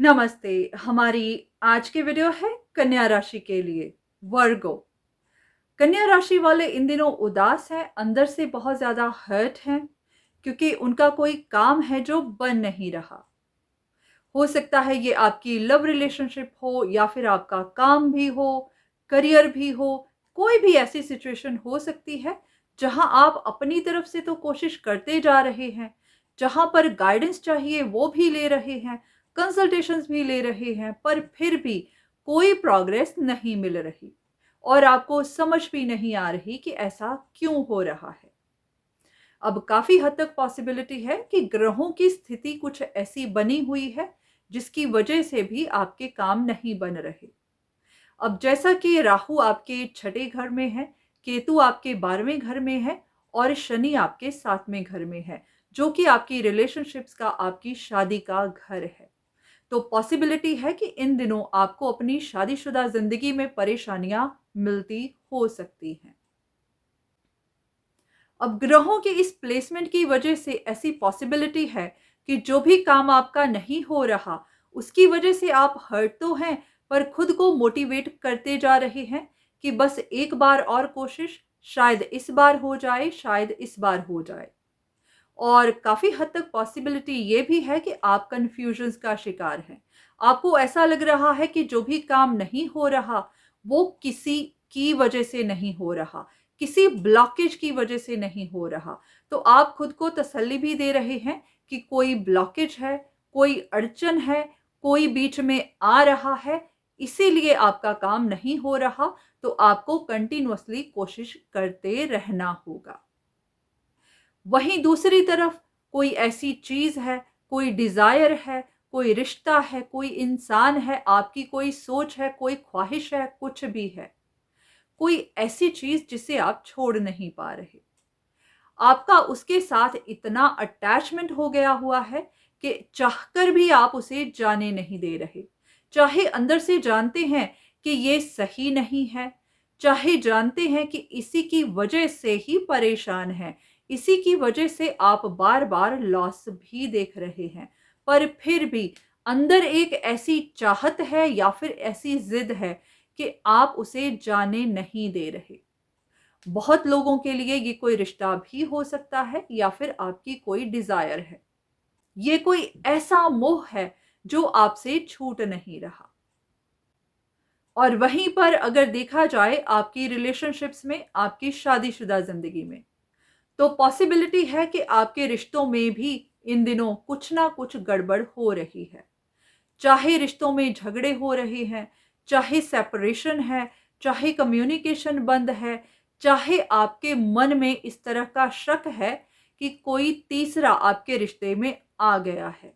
नमस्ते। हमारी आज की वीडियो है कन्या राशि के लिए। वर्गो। कन्या राशि वाले इन दिनों उदास हैं, अंदर से बहुत ज़्यादा हर्ट हैं, क्योंकि उनका कोई काम है जो बन नहीं रहा। हो सकता है ये आपकी लव रिलेशनशिप हो या फिर आपका काम भी हो, करियर भी हो, कोई भी ऐसी सिचुएशन हो सकती है जहां आप अपनी तरफ से तो कोशिश करते जा रहे हैं, जहां पर गाइडेंस चाहिए वो भी ले रहे हैं, कंसल्टेशंस भी ले रहे हैं, पर फिर भी कोई प्रोग्रेस नहीं मिल रही और आपको समझ भी नहीं आ रही कि ऐसा क्यों हो रहा है। अब काफ़ी हद तक पॉसिबिलिटी है कि ग्रहों की स्थिति कुछ ऐसी बनी हुई है, जिसकी वजह से भी आपके काम नहीं बन रहे। अब जैसा कि राहु आपके छठे घर में है, केतु आपके 12वें घर में है और शनि आपके 7वें घर में है, जो कि आपकी रिलेशनशिप्स का, आपकी शादी का घर है। तो पॉसिबिलिटी है कि इन दिनों आपको अपनी शादीशुदा ज़िंदगी में परेशानियाँ मिलती हो सकती हैं। अब ग्रहों के इस प्लेसमेंट की वजह से ऐसी पॉसिबिलिटी है कि जो भी काम आपका नहीं हो रहा, उसकी वजह से आप हर्ट तो हैं, पर खुद को मोटिवेट करते जा रहे हैं कि बस एक बार और कोशिश, शायद इस बार हो जाए, शायद इस बार हो जाए। और काफ़ी हद तक पॉसिबिलिटी ये भी है कि आप कन्फ्यूजन्स का शिकार हैं। आपको ऐसा लग रहा है कि जो भी काम नहीं हो रहा, वो किसी की वजह से नहीं हो रहा, किसी ब्लॉकेज की वजह से नहीं हो रहा। तो आप खुद को तसल्ली भी दे रहे हैं कि कोई ब्लॉकेज है, कोई अड़चन है, कोई बीच में आ रहा है, इसीलिए आपका काम नहीं हो रहा, तो आपको कंटिन्यूअसली कोशिश करते रहना होगा। वहीं दूसरी तरफ कोई ऐसी चीज़ है, कोई डिज़ायर है, कोई रिश्ता है, कोई इंसान है, आपकी कोई सोच है, कोई ख्वाहिश है, कुछ भी है। कोई ऐसी चीज़ जिसे आप छोड़ नहीं पा रहे। आपका उसके साथ इतना अटैचमेंट हो गया हुआ है कि चाहकर भी आप उसे जाने नहीं दे रहे। चाहे अंदर से जानते हैं कि ये सही नहीं है, चाहे जानते हैं कि इसी की वजह से ही परेशान हैं, इसी की वजह से आप बार-बार लॉस भी देख रहे हैं, पर फिर भी अंदर एक ऐसी चाहत है या फिर ऐसी ज़िद है कि आप उसे जाने नहीं दे रहे। बहुत लोगों के लिए ये कोई रिश्ता भी हो सकता है या फिर आपकी कोई डिज़ायर है। ये कोई ऐसा मोह है जो आपसे छूट नहीं रहा। और वहीं पर अगर देखा जाए आपकी रिलेशनशिप्स में, आपकी शादीशुदा ज़िंदगी में, तो पॉसिबिलिटी है कि आपके रिश्तों में भी इन दिनों कुछ ना कुछ गड़बड़ हो रही है। चाहे रिश्तों में झगड़े हो रहे हैं, चाहे सेपरेशन है, चाहे कम्युनिकेशन बंद है, चाहे आपके मन में इस तरह का शक है कि कोई तीसरा आपके रिश्ते में आ गया है,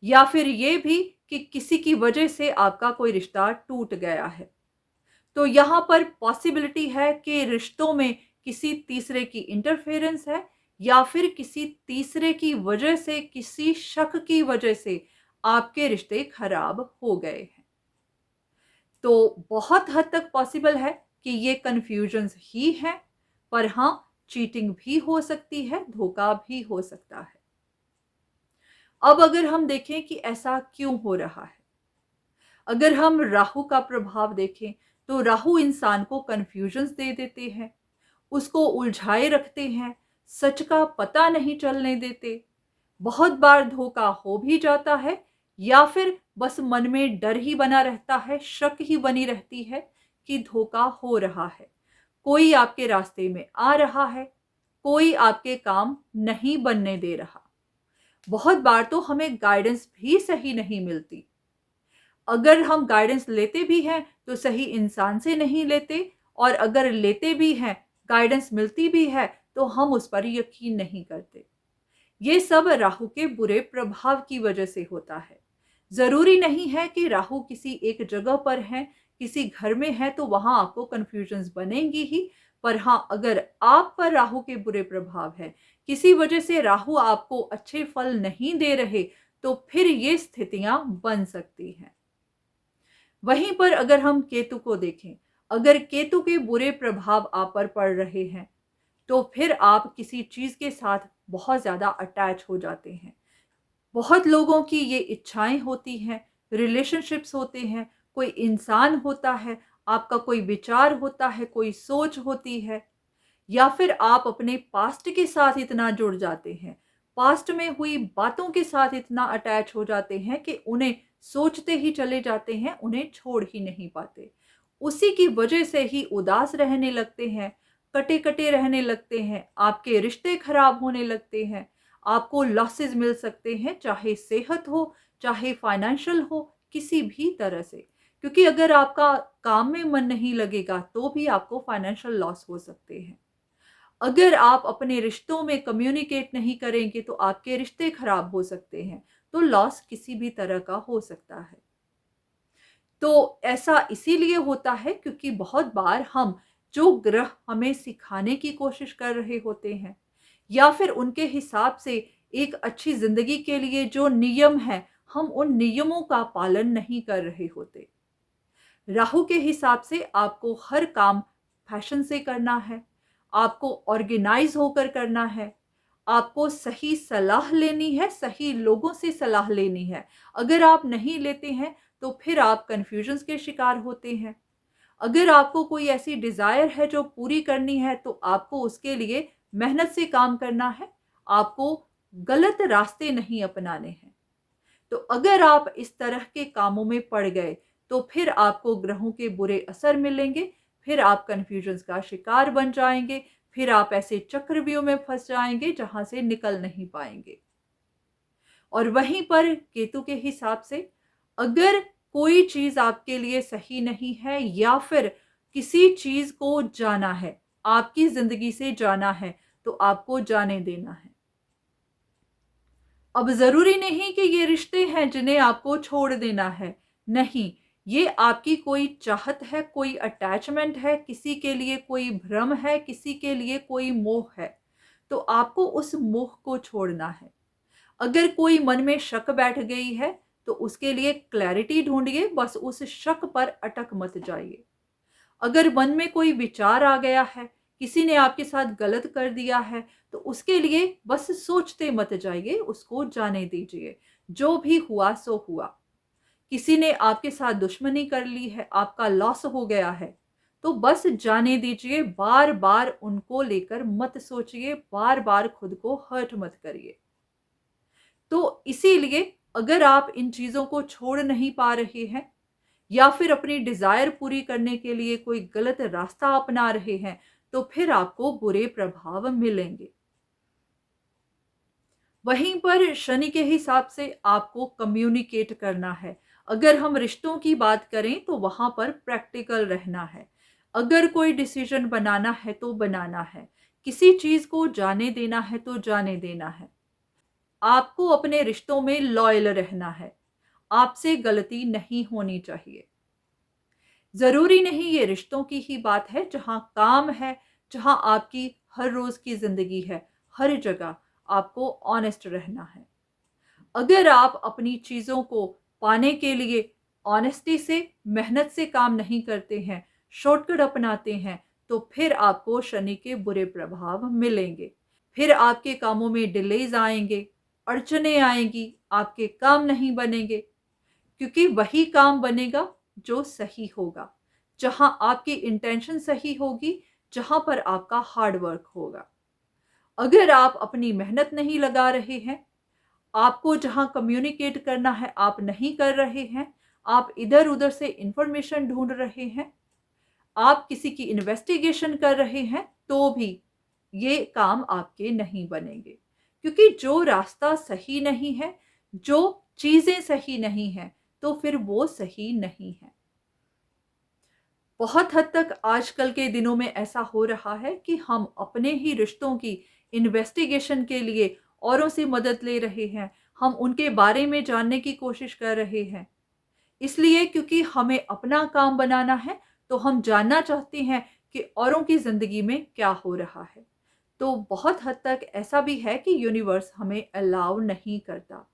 या फिर ये भी कि किसी की वजह से आपका कोई रिश्ता टूट गया है। तो यहाँ पर पॉसिबिलिटी है कि रिश्तों में किसी तीसरे की इंटरफेरेंस है या फिर किसी तीसरे की वजह से, किसी शक की वजह से आपके रिश्ते खराब हो गए हैं। तो बहुत हद तक पॉसिबल है कि ये कन्फ्यूजन्स ही हैं, पर हाँ, चीटिंग भी हो सकती है, धोखा भी हो सकता है। अब अगर हम देखें कि ऐसा क्यों हो रहा है, अगर हम राहु का प्रभाव देखें, तो राहु इंसान को कन्फ्यूजन्स दे देते हैं, उसको उलझाए रखते हैं, सच का पता नहीं चलने देते। बहुत बार धोखा हो भी जाता है या फिर बस मन में डर ही बना रहता है, शक ही बनी रहती है कि धोखा हो रहा है। कोई आपके रास्ते में आ रहा है, कोई आपके काम नहीं बनने दे रहा। बहुत बार तो हमें गाइडेंस भी सही नहीं मिलती। अगर हम गाइडेंस लेते भी हैं तो सही इंसान से नहीं लेते, और अगर लेते भी हैं, गाइडेंस मिलती भी है, तो हम उस पर यकीन नहीं करते। ये सब राहु के बुरे प्रभाव की वजह से होता है। ज़रूरी नहीं है कि राहु किसी एक जगह पर है, किसी घर में है तो वहाँ आपको कन्फ्यूजन्स बनेंगी ही। पर हाँ, अगर आप पर राहु के बुरे प्रभाव है, किसी वजह से राहु आपको अच्छे फल नहीं दे रहे, तो फिर ये स्थितियाँ बन सकती हैं। वहीं पर अगर हम केतु को देखें, अगर केतु के बुरे प्रभाव आप पर पड़ रहे हैं, तो फिर आप किसी चीज़ के साथ बहुत ज़्यादा अटैच हो जाते हैं। बहुत लोगों की ये इच्छाएँ होती हैं, रिलेशनशिप्स होते हैं, कोई इंसान होता है, आपका कोई विचार होता है, कोई सोच होती है, या फिर आप अपने पास्ट के साथ इतना जुड़ जाते हैं, पास्ट में हुई बातों के साथ इतना अटैच हो जाते हैं कि उन्हें सोचते ही चले जाते हैं, उन्हें छोड़ ही नहीं पाते। उसी की वजह से ही उदास रहने लगते हैं, कटे-कटे रहने लगते हैं, आपके रिश्ते खराब होने लगते हैं, आपको लॉसेस मिल सकते हैं, चाहे सेहत हो, चाहे फाइनेंशियल हो, किसी भी तरह से। क्योंकि अगर आपका काम में मन नहीं लगेगा, तो भी आपको फाइनेंशियल लॉस हो सकते हैं। अगर आप अपने रिश्तों में कम्युनिकेट नहीं करेंगे तो आपके रिश्ते खराब हो सकते हैं। तो लॉस किसी भी तरह का हो सकता है। तो ऐसा इसीलिए होता है क्योंकि बहुत बार हम जो ग्रह हमें सिखाने की कोशिश कर रहे होते हैं या फिर उनके हिसाब से एक अच्छी ज़िंदगी के लिए जो नियम हैं, हम उन नियमों का पालन नहीं कर रहे होते। राहु के हिसाब से आपको हर काम फैशन से करना है, आपको ऑर्गेनाइज़ होकर करना है, आपको सही सलाह लेनी है, सही लोगों से सलाह लेनी है। अगर आप नहीं लेते हैं, तो फिर आप कन्फ्यूजन्स के शिकार होते हैं। अगर आपको कोई ऐसी डिज़ायर है जो पूरी करनी है, तो आपको उसके लिए मेहनत से काम करना है, आपको गलत रास्ते नहीं अपनाने हैं। तो अगर आप इस तरह के कामों में पड़ गए, तो फिर आपको ग्रहों के बुरे असर मिलेंगे, फिर आप कन्फ्यूजन्स का शिकार बन जाएँगे, फिर आप ऐसे चक्रव्यूह में फँस जाएँगे जहाँ से निकल नहीं पाएँगे। और वहीं पर केतु के हिसाब से अगर कोई चीज़ आपके लिए सही नहीं है या फिर किसी चीज़ को जाना है, आपकी ज़िंदगी से जाना है, तो आपको जाने देना है। अब ज़रूरी नहीं कि ये रिश्ते हैं जिन्हें आपको छोड़ देना है, नहीं, ये आपकी कोई चाहत है, कोई अटैचमेंट है, किसी के लिए कोई भ्रम है, किसी के लिए कोई मोह है, तो आपको उस मोह को छोड़ना है। अगर कोई मन में शक बैठ गई है, तो उसके लिए क्लैरिटी ढूँढिए, बस उस शक पर अटक मत जाइए। अगर मन में कोई विचार आ गया है, किसी ने आपके साथ गलत कर दिया है, तो उसके लिए बस सोचते मत जाइए, उसको जाने दीजिए। जो भी हुआ सो हुआ। किसी ने आपके साथ दुश्मनी कर ली है, आपका लॉस हो गया है, तो बस जाने दीजिए, बार-बार उनको लेकर मत सोचिए, बार-बार खुद को हर्ट मत करिए। तो इसीलिए अगर आप इन चीज़ों को छोड़ नहीं पा रहे हैं या फिर अपनी डिज़ायर पूरी करने के लिए कोई गलत रास्ता अपना रहे हैं, तो फिर आपको बुरे प्रभाव मिलेंगे। वहीं पर शनि के हिसाब से आपको कम्युनिकेट करना है। अगर हम रिश्तों की बात करें तो वहाँ पर प्रैक्टिकल रहना है। अगर कोई डिसीज़न बनाना है तो बनाना है। किसी चीज़ को जाने देना है तो जाने देना है। आपको अपने रिश्तों में लॉयल रहना है। आपसे गलती नहीं होनी चाहिए। ज़रूरी नहीं ये रिश्तों की ही बात है, जहाँ काम है, जहाँ आपकी हर रोज़ की ज़िंदगी है, हर जगह आपको ऑनेस्ट रहना है। अगर आप अपनी चीज़ों को पाने के लिए ऑनेस्टी से, मेहनत से काम नहीं करते हैं, शॉर्टकट अपनाते हैं, तो फिर आपको शनि के बुरे प्रभाव मिलेंगे। फिर आपके कामों में डिलेज़ आएँगे, अड़चनें आएँगी, आपके काम नहीं बनेंगे। क्योंकि वही काम बनेगा जो सही होगा, जहाँ आपकी इंटेंशन सही होगी, जहाँ पर आपका हार्ड वर्क होगा। अगर आप अपनी मेहनत नहीं लगा रहे हैं, आपको जहाँ कम्युनिकेट करना है आप नहीं कर रहे हैं, आप इधर-उधर से इन्फॉर्मेशन ढूँढ रहे हैं, आप किसी की इन्वेस्टिगेशन कर रहे हैं, तो भी ये काम आपके नहीं बनेंगे। क्योंकि जो रास्ता सही नहीं है, जो चीज़ें सही नहीं हैं, तो फिर वो सही नहीं है। बहुत हद तक आजकल के दिनों में ऐसा हो रहा है कि हम अपने ही रिश्तों की इन्वेस्टिगेशन के लिए औरों से मदद ले रहे हैं। हम उनके बारे में जानने की कोशिश कर रहे हैं। इसलिए क्योंकि हमें अपना काम बनाना है, तो हम जानना चाहते हैं कि औरों की ज़िंदगी में क्या हो रहा है। तो बहुत हद तक ऐसा भी है कि यूनिवर्स हमें अलाउ नहीं करता।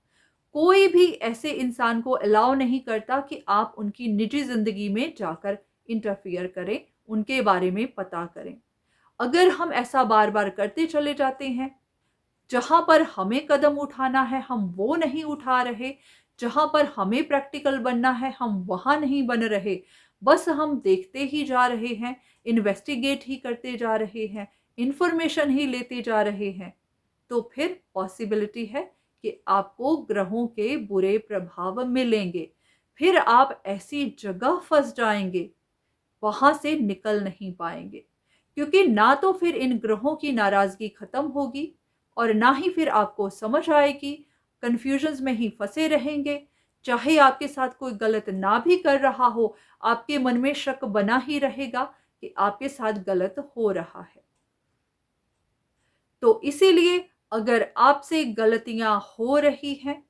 कोई भी ऐसे इंसान को अलाउ नहीं करता कि आप उनकी निजी ज़िंदगी में जाकर इंटरफियर करें, उनके बारे में पता करें। अगर हम ऐसा बार-बार करते चले जाते हैं, जहाँ पर हमें कदम उठाना है हम वो नहीं उठा रहे, जहाँ पर हमें प्रैक्टिकल बनना है हम वहाँ नहीं बन रहे। बस हम देखते ही जा रहे हैं, इन्वेस्टिगेट ही करते जा रहे हैं, इन्फॉर्मेशन ही लेते जा रहे हैं। तो फिर पॉसिबिलिटी है कि आपको ग्रहों के बुरे प्रभाव मिलेंगे। फिर आप ऐसी जगह फँस जाएँगे, वहाँ से निकल नहीं पाएँगे। क्योंकि ना तो फिर इन ग्रहों की नाराज़गी खत्म होगी और ना ही फिर आपको समझ आएगी, कन्फ्यूजन्स में ही फँसे रहेंगे। चाहे आपके साथ कोई गलत ना भी कर रहा हो, आपके मन में शक बना ही रहेगा कि आपके साथ गलत हो रहा है। तो इसीलिए अगर आपसे गलतियाँ हो रही हैं,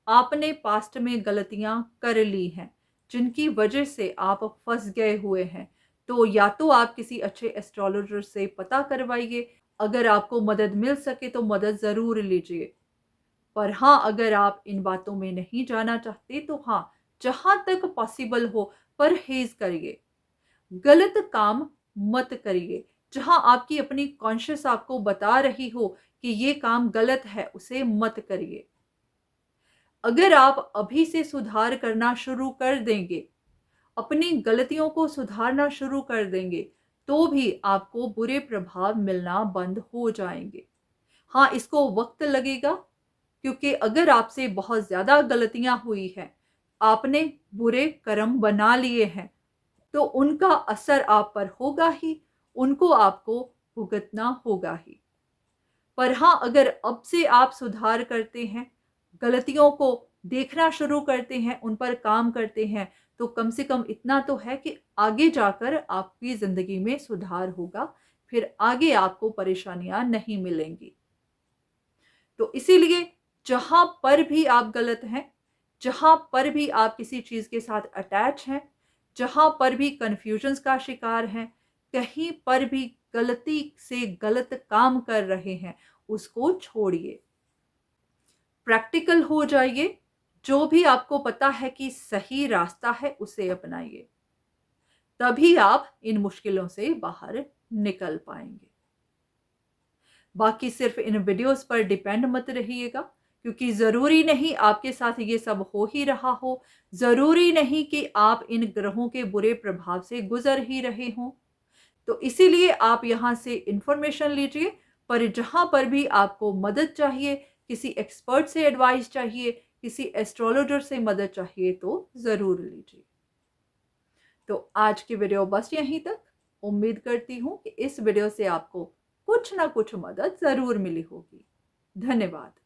आपने पास्ट में गलतियाँ कर ली हैं, जिनकी वजह से आप फँस गए हुए हैं, तो या तो आप किसी अच्छे एस्ट्रोलॉजर से पता करवाइए, अगर आपको मदद मिल सके तो मदद ज़रूर लीजिए। पर हाँ, अगर आप इन बातों में नहीं जाना चाहते तो हाँ, जहाँ तक पॉसिबल हो परहेज़ करिए। गलत काम मत करिए। जहाँ आपकी अपनी कॉन्शियस आपको बता रही हो कि ये काम गलत है, उसे मत करिए। अगर आप अभी से सुधार करना शुरू कर देंगे, अपनी गलतियों को सुधारना शुरू कर देंगे, तो भी आपको बुरे प्रभाव मिलना बंद हो जाएँगे। हाँ, इसको वक़्त लगेगा क्योंकि अगर आपसे बहुत ज़्यादा गलतियाँ हुई हैं, आपने बुरे कर्म बना लिए हैं, तो उनका असर आप पर होगा ही, उनको आपको भुगतना होगा ही। पर हाँ, अगर अब से आप सुधार करते हैं, गलतियों को देखना शुरू करते हैं, उन पर काम करते हैं, तो कम से कम इतना तो है कि आगे जाकर आपकी ज़िंदगी में सुधार होगा, फिर आगे आपको परेशानियाँ नहीं मिलेंगी। तो इसीलिए जहाँ पर भी आप गलत हैं, जहाँ पर भी आप किसी चीज़ के साथ अटैच हैं, जहाँ पर भी कन्फ्यूजन्स का शिकार हैं, कहीं पर भी गलती से गलत काम कर रहे हैं, उसको छोड़िए। प्रैक्टिकल हो जाइए, जो भी आपको पता है कि सही रास्ता है, उसे अपनाइए। तभी आप इन मुश्किलों से बाहर निकल पाएँगे। बाकी सिर्फ़ इन वीडियोज़ पर डिपेंड मत रहिएगा क्योंकि ज़रूरी नहीं आपके साथ ये सब हो ही रहा हो, ज़रूरी नहीं कि आप इन ग्रहों के बुरे प्रभाव से गुज़र ही रहे हों। तो इसीलिए आप यहाँ से इन्फॉर्मेशन लीजिए, पर जहाँ पर भी आपको मदद चाहिए, किसी एक्सपर्ट से एडवाइस चाहिए, किसी एस्ट्रोलॉजर से मदद चाहिए तो ज़रूर लीजिए। तो आज की वीडियो बस यहीं तक। उम्मीद करती हूँ कि इस वीडियो से आपको कुछ ना कुछ मदद ज़रूर मिली होगी। धन्यवाद।